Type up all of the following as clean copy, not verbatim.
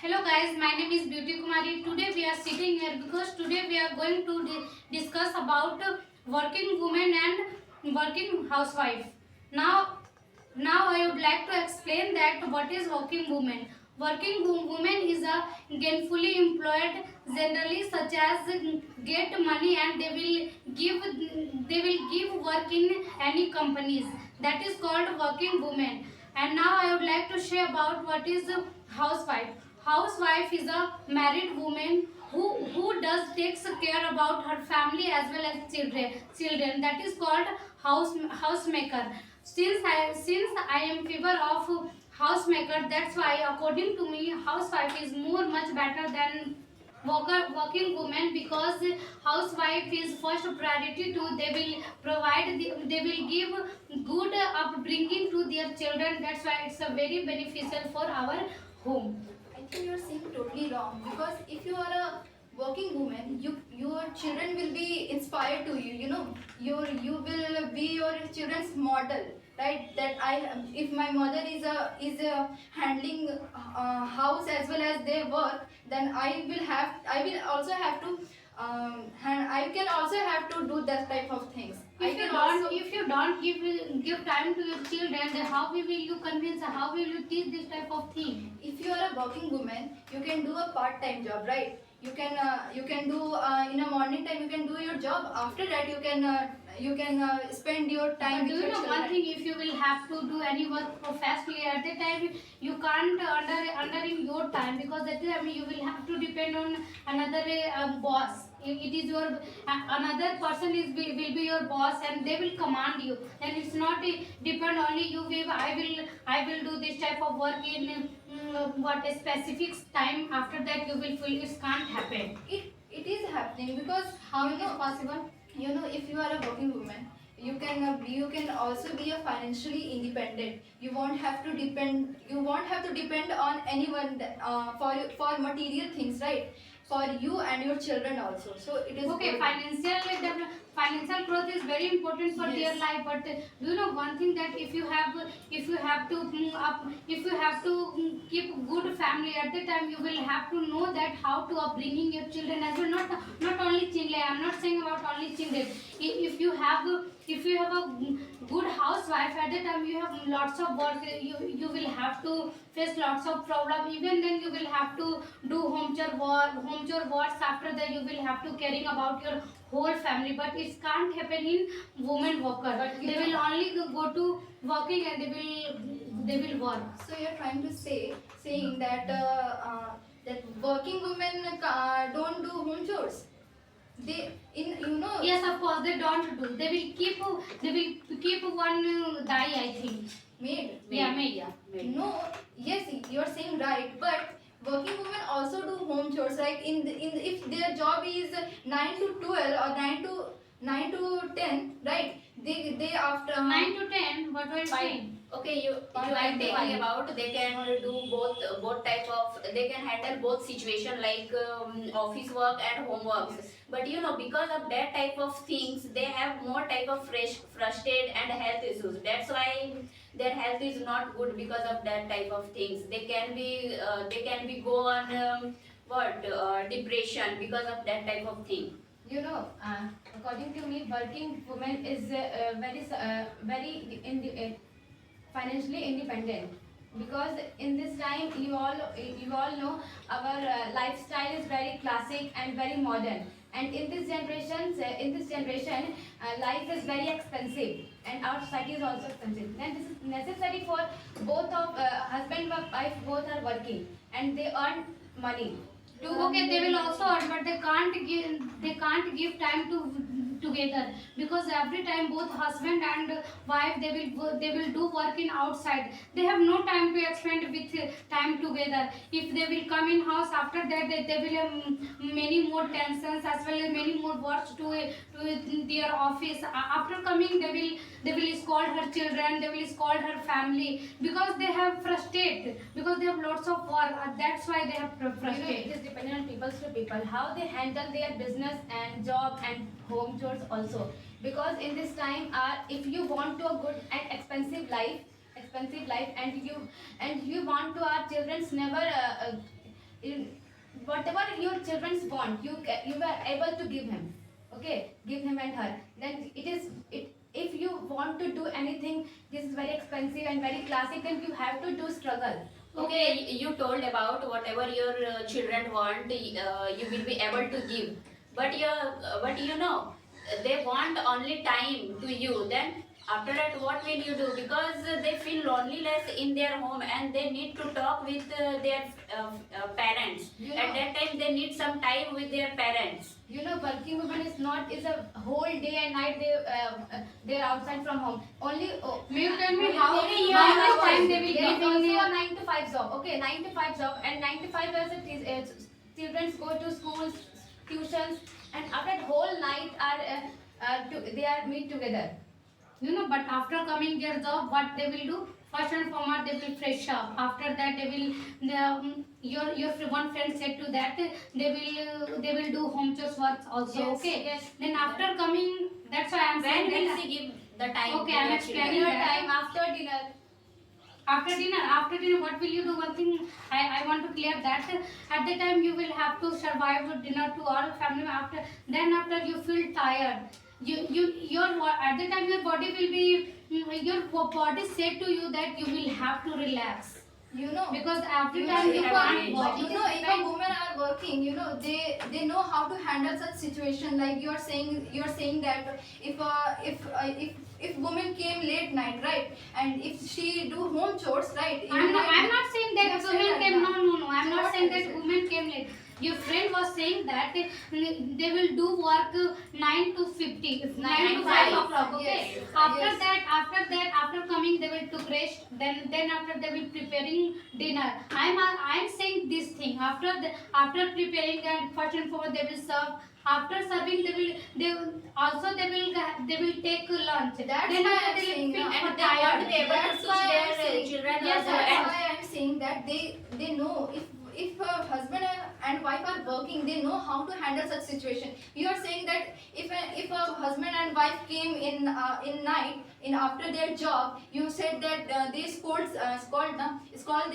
Hello guys, my name is Beauty Kumari. Today we are sitting here because today we are going to discuss about working women and working housewife. Now, now I would like to explain that what is working woman. Working woman is a gainfully employed, generally such as get money and they will give work in any companies. That is called working woman. And now I would like to share about what is housewife. Housewife is a married woman who does takes care about her family as well as children. That is called housemaker. Since I am favor of housemaker, that's why according to me housewife is more much better than working woman, because housewife is first priority to they will they will give good upbringing to their children. That's why it's a very beneficial for our home. I think you're saying totally wrong, because if you are a working woman, your children will be inspired to you. You know, you will be your children's model, right? That if my mother is handling house as well as their work, then I will also have to and I can also have to do that type of things. If you don't give time to your children, then how will you convince, how will you teach this type of thing? If you are a working woman, you can do a part-time job, right? You can do in a morning time you can do your job. After that you can spend your time But with do you your know children. one thing? If you will have to do any work professionally at the time, you can't under in your time, because at the time you will have to depend on another boss. It is your another person will be your boss and they will command you. Then it's not depend only you. I will do this type of work in what a specific time. After that you will feel it can't happen. It is happening, because How you it know is possible? you know, if you are a working woman, you can also be a financially independent. You won't have to depend on anyone for material things, right? For you and your children also, so it is Okay, good. financial growth is very important for their Yes. life. But do you know one thing, that if you have to if you have to keep good family at the time, you will have to know that how to upbringing your children as well. Not only children. I'm not saying about only children. If you have a good housewife at the time, you have lots of work. You will have to face lots of problem. Even then you will have to do home chore works. After that you will have to caring about your whole family. But it can't happen in women worker. But they will only go to working and they will work. So you're trying to saying that that working women don't do home chores. They in you know. Yes, of course they don't do. They will keep one die, I think. Maid. Yeah, maid. Yeah. No, yes, you're saying right, but working women also do home chores. Like if their job is 9 to 12 or 9 to 10, right? They after 9 to 10. What were you Fine. saying? Okay, you are Fine. telling about they can do both type of, they can handle both situation, like office work and home works. Yes. But you know, because of that type of things, they have more type of frustrated and health issues. That's why their health is not good because of that type of things. They can be go on depression because of that type of thing. You know, according to me, working woman is very financially independent, because in this time you all know our lifestyle is very classic and very modern, and in this generation life is very expensive and our society is also expensive, and this is necessary for both of husband and wife both are working and they earn money. Okay, they will also earn, but they can't give time to together, because every time both husband and wife they will do work in outside. They have no time to expend with time together. If they will come in house, after that they will have many more tensions as well as many more works to their office. After coming, they will scold her children, they will scold her family, because they have frustrated, because they have lots of work. That's why they have You know, it frustrated. is dependent on people to people how they handle their business and job and home chores also, because in this time if you want to a good and expensive life and you want to our children's never whatever your children want, you were able to give him. Okay, give him and her. Then if you want to do anything, this is very expensive and very classic, then you have to do struggle. Okay, you told about whatever your children want, you will be able to give. But you know, they want only time to you. Then after that, what will you do? Because they feel loneliness in their home and they need to talk with their parents. You At know- that time, they need some time with their parents. You know, working woman is a whole day and night they're outside from home. Only May you tell me Only how you how are much time they will there give is in also a the 9 to 5 job. Okay, 9 to 5 job, and 9 to 5 as children go to schools, tuitions, and after that whole night they are meet together. you know, but after coming their job, what they will do? First and foremost, they will fresh up. After that, your one friend said to that they will do home chores work also. Yes, Okay. yes. Then after coming, that's why I am When saying will that she give the time Okay, to I'm their explaining children? Dinner that. time, after dinner. after dinner, what will you do? One thing I want to clear that at the time you will have to survive with dinner to all family. After you feel tired. At the time your body will be your body said to you that you will have to relax You know, because every you know, time you if can't a- work. you know, if a woman are working, you know, they know how to handle such situation. Like you're saying that if woman came late night, right, and if she do home chores, right, I'm not saying that Yes, women sir, came. no. No. I'm So not what saying are you that saying? women came late. Your friend was saying that they will do work 9 to 50, 9 to 5 o'clock. Okay. Yes, After yes. that, after coming, they will took rest. Then after they will preparing dinner. I'm saying this thing. After preparing and first and foremost they will serve. After serving, they will take lunch. That's then why after I'm they saying, will feel And they tired. won't be able to That's teach why I'm their saying- children Yes, also. That's And why I'm saying that they know if a husband and wife are working, they know how to handle such situation. You are saying that if a husband and wife came in night in after their job, you said that they scold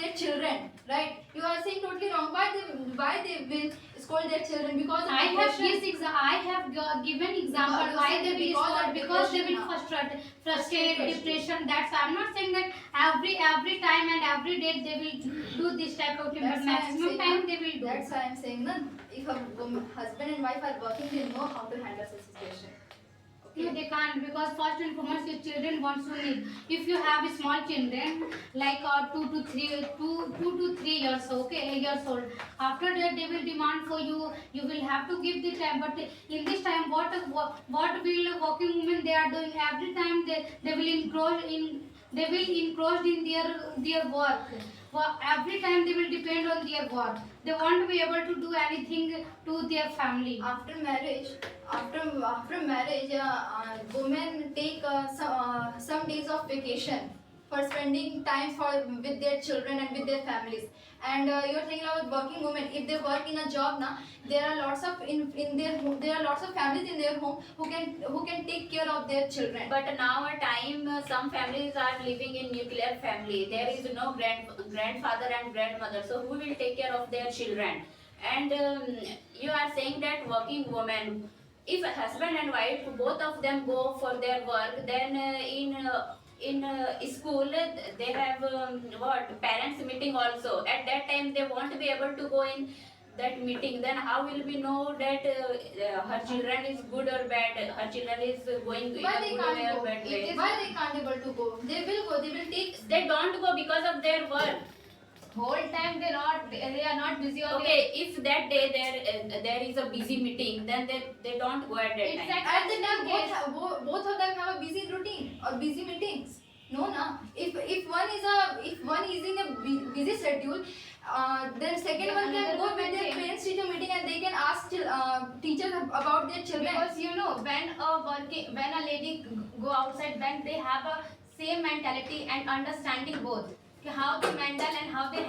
their children, right? You are saying totally wrong. Why they will scold their children? Because of I have depression. I have given example You why said they will because of scold because they will depression frustrate depression. That's why I'm not saying that every time and every day they will do this type of thing, but That's why I'm maximum saying, time they will do. That's why I'm saying, na, if a husband and wife are working, they know how to handle such situation. No, they can't because first and foremost your children wants to need. If you have small children like 2 to 3 years, okay, years old. After that they will demand for you. You will have to give the time. But in this time, what will a working women they are doing? Every time they will encroach in their work. Every time they will depend on their work. They won't be able to do anything to their family. After marriage, women take some days of vacation for spending time with their children and with their families. And you're thinking about working women. If they work in a job, na, there are lots of there are lots of families in their home who can take care of their children. But now a time some families are living in nuclear family. There is no grandfather and grandmother. So who will take care of their children? And you are saying that working woman, if a husband and wife both of them go for their work, then in school they have parents meeting also. At that time they won't be able to go in that meeting. Then how will we know that her children is good or bad? Her children is going in Why a they good can't way or go? bad way? Why they can't able to go? They will go. They will take. They don't go because of their work. Whole time they are not busy on Okay, if that day there is a busy meeting, then they don't go at that time. Exactly. At the time, both of them have a busy routine or busy meetings. No, na. If one is in a busy schedule, then second one can go with their parents teacher meeting and they can ask teachers about their children. Because you know when a lady go outside, when they have a same mentality and understanding both, कि how they handle and how they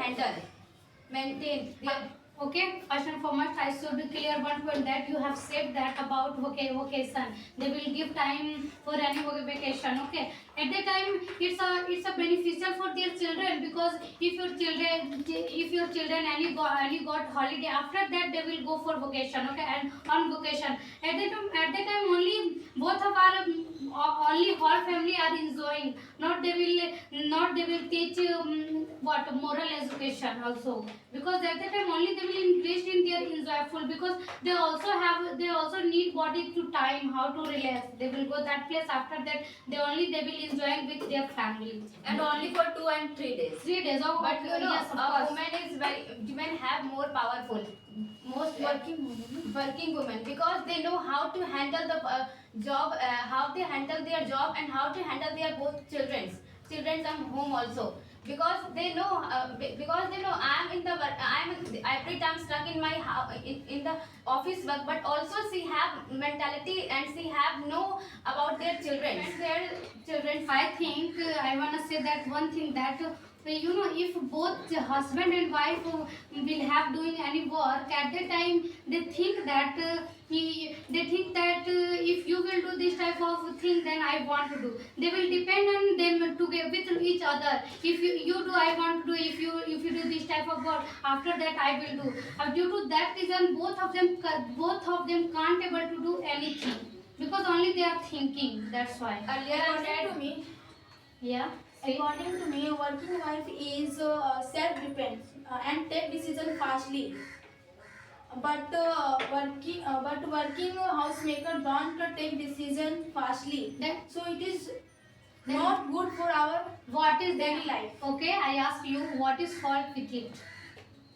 maintain their Okay, first and foremost, I should clear one point that you have said that about vacation. They will give time for any vacation. Okay, At that time, it's a beneficial for their children, because if your children and you got holiday, after that they will go for vacation, okay, and on vacation. At that time only both of our only whole family are enjoying. Not they will teach what moral education also, because at that time only they will engage in their enjoyful, because they also need body to time how to relax. They will go that place. After that they will enjoy with their family. And only for 2 and 3 days. 3 days of But you know, yes, of a course. women have more powerful, most working women, because they know how to handle the job, how they handle their job, and how to handle their both children's and home also. Because they know, I am in the work, every time stuck in my house, in the office work, but also she have mentality and she have know about their children. I think I want to say that one thing, that if both the husband and wife will have doing any work, at that time they think that if you will do this type of thing, then I want to do. They will depend on them together with each other. If you do, I want to do. If you do this type of work, after that I will do. Due to that reason, both of them can't able to do anything, because only they are thinking. That's why. Earlier I According said, to me, Yeah. See? according to me, a working wife is self-dependent and take decision fastly. But working housemaker don't take decision fastly. That- So it is not good for our What is daily that? life. Okay, I ask you, what is fault with it?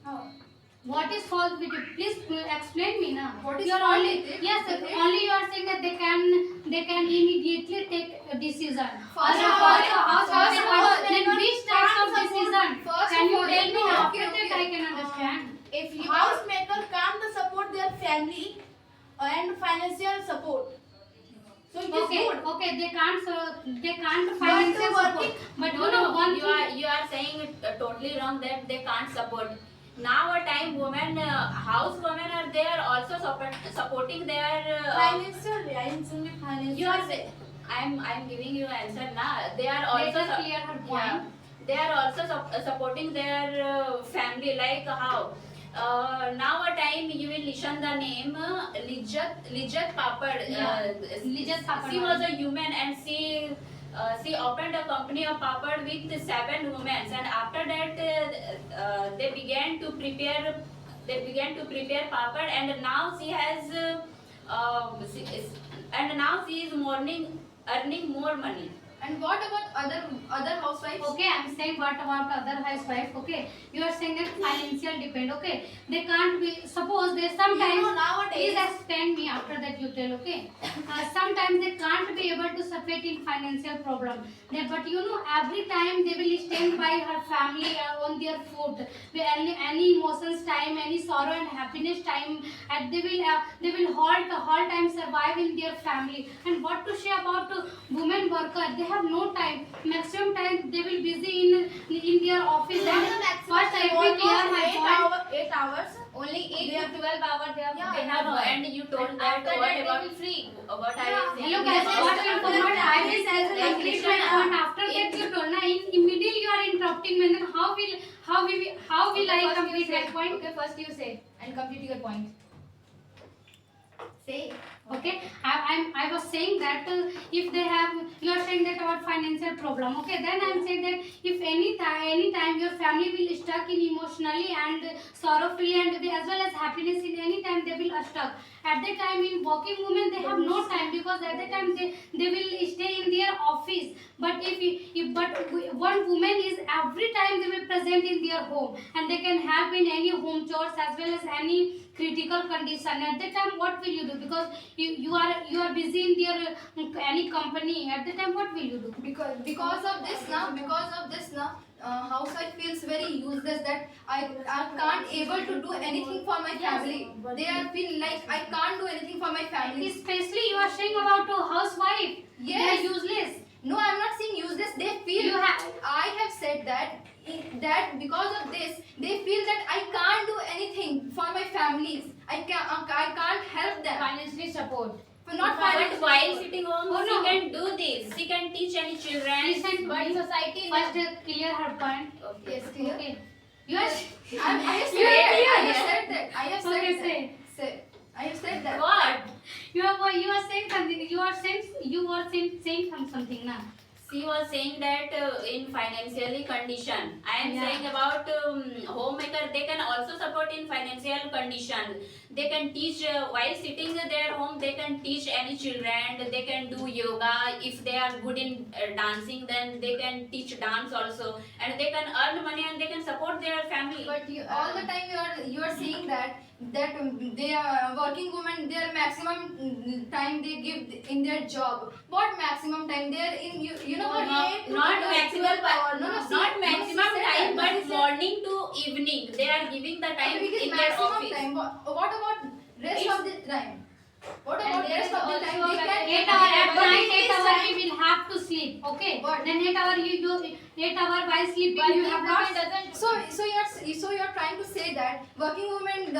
How? What is fault with it? Please explain me now. What is You are fault only with it? yes, only you are saying that they can immediately take a decision. First Or of a all- house first of all, then which types of can't support- decision? first Can of you all, tell me no, now? okay, After that okay. I can understand. if you Housemaker can't support their family and financial support. So it is Okay, good. okay, they can't But financial support. working- But No, you know no, one you thing. are saying it totally wrong, that they can't support. Now a time women, house women are there also supporting their. Financially, I am saying financial. You are saying, I'm giving you answer now. They are Let also us clear her point. yeah, they are also supporting their family, like how. Now a time you will listen the name Lijat Papad. Yeah, Lijat Papad. She was a human, and she opened a company of papad with 7 women, and after that they began to prepare papad, and now she has and now she is earning more money. And what about other housewives? Okay, I'm saying what about other housewife? Okay, you are saying that financial depend. Okay, they can't be. Suppose they sometimes. You know, nowadays- Please explain me after that. You tell. Okay, sometimes they can't be able to separate in financial problem. But every time they will stand by her family on their foot. Any emotions time, any sorrow and happiness time, and they will whole time survive in their family. And what to say about women worker? They have no time. Maximum time they will busy in their office. And first I will clear my point. 8 hours. only 8 to 12 hours they have, Yeah, they have No, work. and you told And that after what that they about will free. what I Yeah. was saying. Hello guys, Yes, what yes, I yes, forgot. yes, I will yes, yes, complete my yes, point. After that you told na in middle you are interrupting me. Then how will I First you complete my say. point? Okay, first you say and complete your point. Say. Okay, I was saying that if they have, you are saying that about financial problem. Okay, then I'm saying that if any time your family will stuck in emotionally and sorrowfully and as well as happiness, in any time they will stuck. At that time in working women they have no time, because at that time they will stay in their office. But but one woman is every time they will present in their home, and they can help in any home chores as well as any critical condition. At that time what will you do? Because you are busy in their any company. At the time what will you do? Because of this now, housewife feels very useless, that I can't able to do anything for my family. They are feel like I can't do anything for my family. Especially you are saying about a housewife. They Yes. are useless. No, I'm not saying useless. They feel. You have- I have said that because of this, they feel that I can't do anything for my families. I can't help them. Financially support. Not financially. Because while sitting home, Oh, she no. can do this. She can teach any children. Listen, But society first clear her point. Okay. Yes, clear. Okay. You are. I have You are clear. said that. I have said Okay, that. say. Say. I have said that. What? You are saying something. You are saying something now. She was saying that in financially condition. I am Yeah. saying about homemaker. They can also support in financial condition. They can teach while sitting their home. They can teach any children. They can do yoga. If they are good in dancing, then they can teach dance also, and they can earn money and they can support their family. But you, all the time you are saying that they are working women, their maximum time they give in their job. What maximum time they are in? You know what? Not maximum, not maximum she said time, that. but She said- morning to evening. They are giving the time It is in their maximum office. time. What about rest It's- of the time? What And about there rest is of the time? also They that can 8 hour at but night, in 8 this hour time- you will have to sleep. Okay. What? Then 8 hour you 8 hour while sleeping you have not. doesn't. So you're trying to say that working women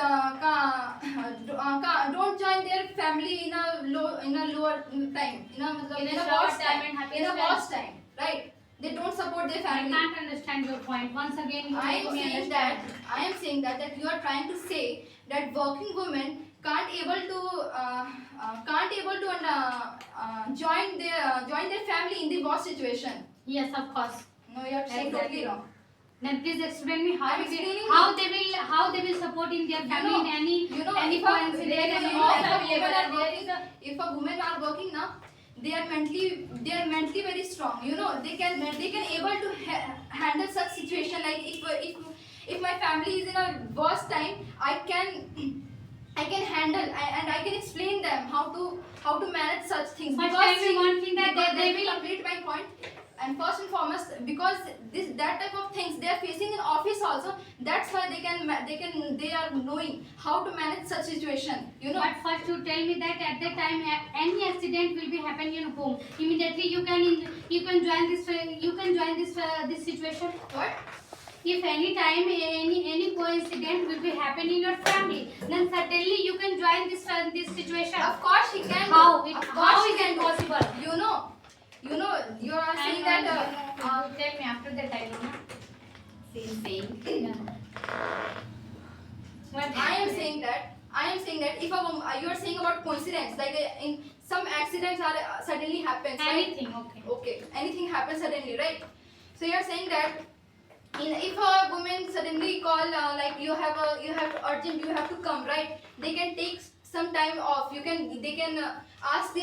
don't join their family in a lower time, in a short worse time and happy in a time. worse time, right? They don't support their I family. can't understand your point. Once again, you I make am me saying understand. that that you are trying to say that working women can't able to join their family in the worst situation. Yes, of course. No, you are saying Exactly. totally wrong. Then please explain me I'm explaining how they will support in their family in any if coincidence. a women are working now, they are mentally very strong. They can able to handle such situation. Like if my family is in a worse time, I can handle and I can explain them how to manage such things. First tell me one thing that because they let me will- complete my point. And first and foremost, because that type of things they are facing in office also, that's why they are knowing how to manage such situation. But first you tell me that at that time any accident will be happening in home. Immediately you can join this situation. What? If any time any coincidence will be happening in your family, then certainly you can join this situation. Of course she can. How do. it Of how course she is can it do. possible? You are saying And that. tell me after that I know. She is saying. What? I am saying that if you are saying about coincidence, like in some accidents are suddenly happens, right? Anything, okay. Okay, anything happens suddenly, right? So you are saying that if a woman suddenly call like you have urgent, you have to come, right? They can take some time off. They can ask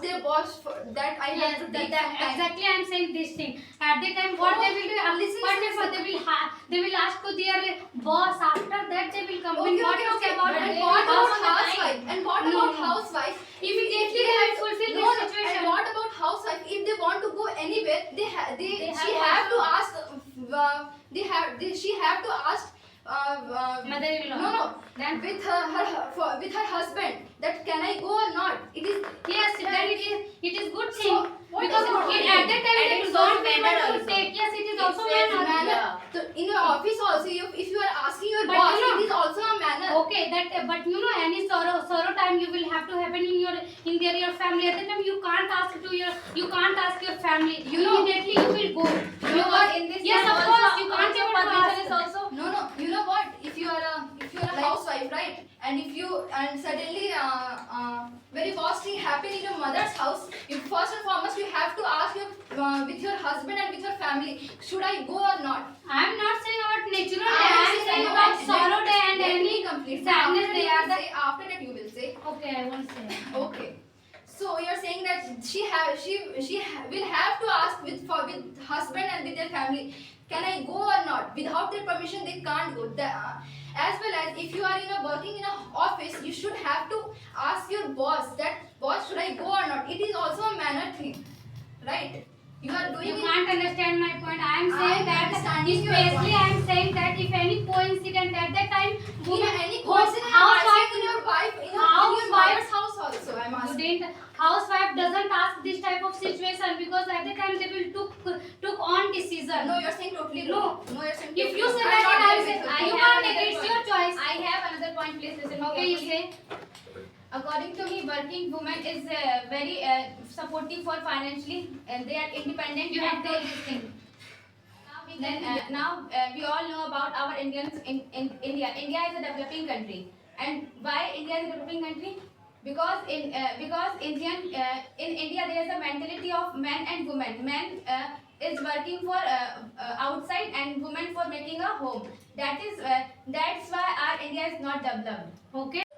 their boss for that I Yes, have to take some time. exactly. I am saying this thing. At the time, what they will do? listen, They will ask to their boss. After that, they will come. Okay, What okay, is okay. about And it? what How about on the time? housewife? And what No, about no. housewife? Immediately they will fulfill No, this no. situation. And what about housewife? If they want to go anywhere, she have have to also- ask. She have to ask. Mother-in-law. No. Then With her husband, that can I go or not? It is. yes, then it is good thing. So, what Because is it good at thing? that time And they it's will not also be manner able to also. take. Yes, it is also It's manner. manner. Manner. So in your office also, if you are asking your But boss, you know- it is also a manner. Okay, but any sorrow time you will have to happen in your family. At that time you can't ask your family. Immediately you will go. You are in this Yes, time of also- course you can't also able to permission ask. is also. No. You know what? If you are a housewife, right? And suddenly very worst thing happen in your mother's house. First and foremost, you have to ask with your husband and with your family, should I go or not? I am not saying about natural I day. am I am saying no, about let- sorrow day and let me any complete. sadness After day. that you Are will the say- After that you will say. okay, I won't say. Okay. So you're saying that she will have to ask with husband and with their family, can I go or not? Without their permission, they can't go. As well as if you are working in a office, you should have to ask your boss should I go or not? It is also a manner thing, right? You are doing You it. can't understand my point. I am I saying am that understanding your especially point. I am saying that if any coincidence at that time Any coincidence housewife in your wife in your Housewife- mother's house also. I'm you asking. didn't housewife doesn't ask this type of situation because at the time they will took on decision. No, you're saying totally wrong. No, you're saying. If you totally say wrong. that, I'm not I agree say with you. you I can't have take it. It's another your choice. I have another point. Please listen. Okay, you carefully. say. According to me, working woman is very supportive for financially, and they are independent. You have and told they- this thing. Now we all know about our Indians in India. India is a developing country, and why India is a developing country? Because in India there is a mentality of man and woman. Man is working for outside and woman for making a home. That's why our India is not developed. Okay.